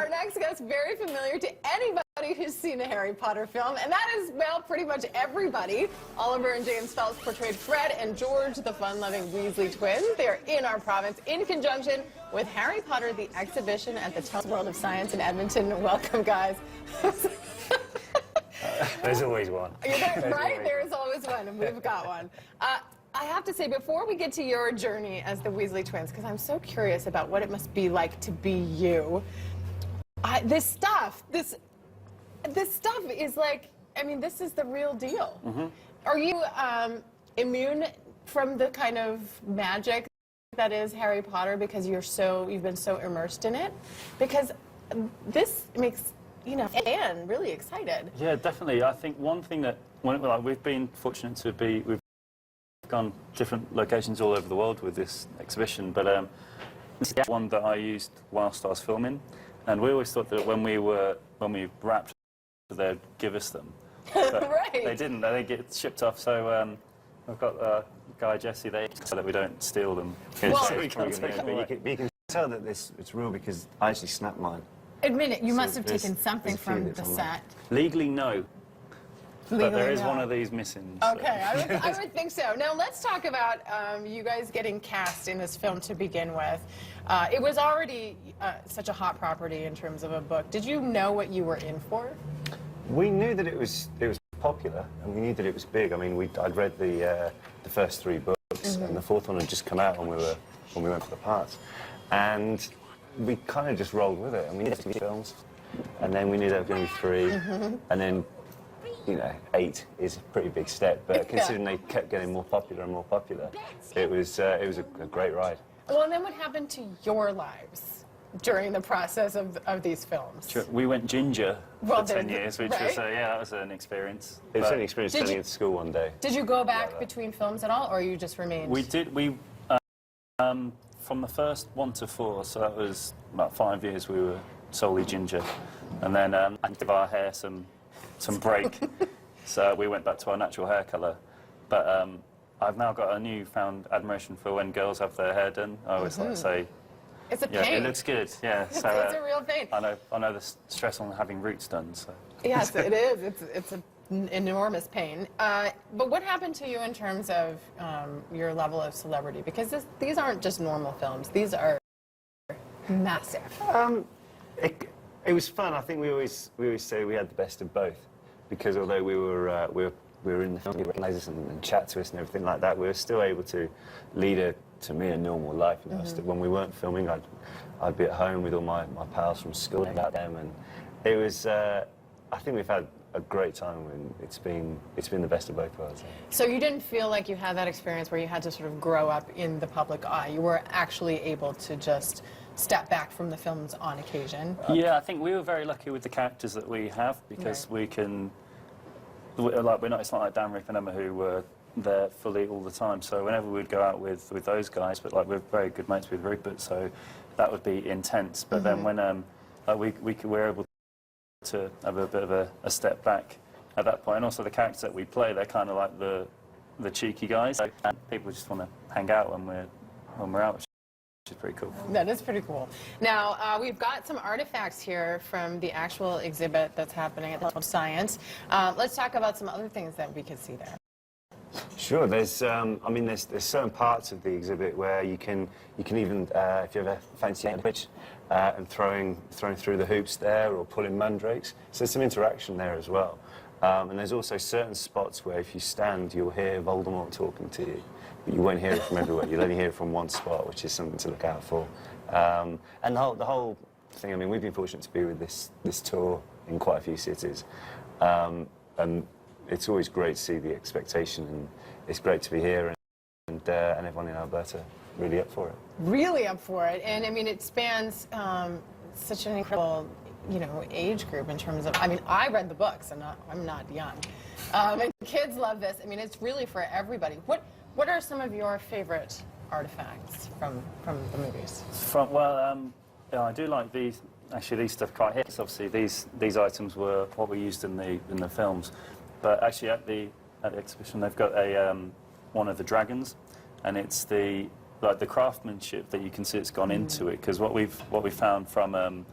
our next guest very familiar to anybody who's seen a Harry Potter film, and that is, well, pretty much everybody. Oliver and James Phelps portrayed Fred and George, the fun-loving Weasley twins. They are in our province in conjunction with Harry Potter, the exhibition at the Telus World of Science in Edmonton. Welcome, guys. There's always one. Right? There's always one, and we've got one. I have to say, before we get to your journey as the Weasley twins, because I'm so curious about what it must be like to be you, this stuff is like, I mean, this is the real deal. Mm-hmm. Are you immune from the kind of magic that is Harry Potter because you've been so immersed in it? Because this makes, you know, Anne really excited. Yeah, definitely. I think one thing that, we've been fortunate to be, we've gone different locations all over the world with this exhibition, but this is one that I used whilst I was filming, and we always thought that when we wrapped, they'd give us them. But right. They didn't. They get shipped off. So I've got Guy Jesse there so that we don't steal them. Well, so we can't take them away. But you can tell that it's real because I actually snapped mine. Admit it, you must have taken something from the set. Legally, no. Legally, but there is no. one of these missing. Okay, so. I would think so. Now let's talk about you guys getting cast in this film to begin with. It was already such a hot property in terms of a book. Did you know what you were in for? We knew that it was popular, and we knew that it was big. I mean, I'd read the first 3 books, mm-hmm. and the 4th one had just come out when we went for the parts, and we kind of just rolled with it. And we knew there were 2 films, and then we knew there were going to be 3, mm-hmm. and then, you know, 8 is a pretty big step, but considering they kept getting more popular and more popular, it was a great ride. Well, and then what happened to your lives during the process of these films? Sure. We went ginger for 10 years, which was, that was an experience. It was an experience turning into school one day. Did you go back between films at all, or you just remained? We did. From the first 1 to 4, so that was about 5 years, we were solely ginger. And then I gave our hair some break, so we went back to our natural hair colour. But I've now got a newfound admiration for when girls have their hair done. I always like to say, it's a pain. It looks good. Yeah, so it's a real pain. I know the stress on having roots done. So yes, it is. It's an enormous pain. But what happened to you in terms of your level of celebrity? Because these aren't just normal films; these are massive. It was fun. I think we always say we had the best of both, because although we were in the film, people recognise us and chat to us and everything like that, we were still able to lead a normal life. You know, mm-hmm. When we weren't filming, I'd be at home with all my pals from school about them, and it was. I think we've had a great time, and it's been the best of both worlds. So you didn't feel like you had that experience where you had to sort of grow up in the public eye. You were actually able to just step back from the films on occasion. Yeah, I think we were very lucky with the characters that we have, because we can, we're not, it's not like Dan, Rip and Emma who were there fully all the time, so whenever we'd go out with those guys, but like we're very good mates with Rupert, so that would be intense, but mm-hmm. then when we were able to have a bit of a step back at that point, and also the characters that we play, they're kind of like the cheeky guys, and people just want to hang out when we're out, which is pretty cool. That is pretty cool. Now, we've got some artifacts here from the actual exhibit that's happening at the World of Science. Let's talk about some other things that we could see there. Sure. There's certain parts of the exhibit where you can even, if you ever fancy a pitch, and throwing through the hoops there, or pulling mandrakes. So there's some interaction there as well. And there's also certain spots where if you stand, you'll hear Voldemort talking to you. But you won't hear it from everywhere. You'll only hear it from one spot, which is something to look out for. And the whole thing, I mean, we've been fortunate to be with this tour in quite a few cities. And it's always great to see the expectation, and it's great to be here, and everyone in Alberta really up for it. Really up for it, and I mean, it spans such an incredible, you know, age group in terms of. I mean, I read the books, and I'm not young, and kids love this. I mean, it's really for everybody. What are some of your favorite artifacts from the movies? I do like these. Actually, these stuff quite hits. Obviously, these items were what we used in the films. But actually, at the exhibition, they've got one of the dragons, and it's the craftsmanship that you can see it's gone into it. Because what we found from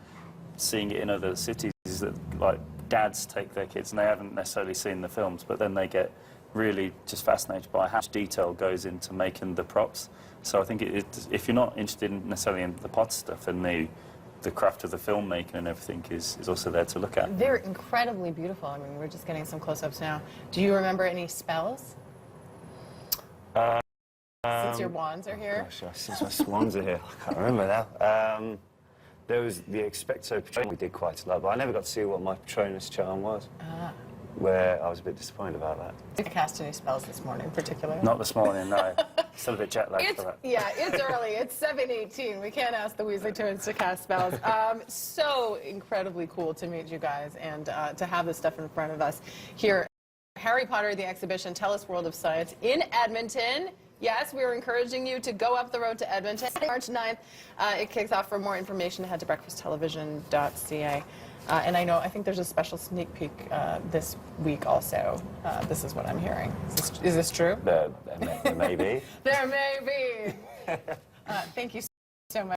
seeing it in other cities is that like dads take their kids and they haven't necessarily seen the films, but then they get really just fascinated by how much detail goes into making the props. So I think if you're not interested necessarily in the Potter stuff, then the craft of the filmmaking and everything is also there to look at. They're incredibly beautiful. I mean, we're just getting some close-ups now. Do you remember any spells? Since your wands are here? Gosh, since my swans are here, I can't remember now. There was the Expecto Patronum we did quite a lot, but I never got to see what my Patronus charm was. Where I was a bit disappointed about that. Did you cast any spells this morning, particularly? Not this morning, no. Still a bit jet lagged for that. Yeah, it's early. It's 7:18. We can't ask the Weasley Twins to cast spells. So incredibly cool to meet you guys and to have this stuff in front of us here. Harry Potter, the exhibition, Telus World of Science in Edmonton. Yes, we're encouraging you to go up the road to Edmonton. March 9th, it kicks off. For more information, head to breakfasttelevision.ca. And I think there's a special sneak peek this week also. This is what I'm hearing. Is this true? There may be. There may be. Thank you.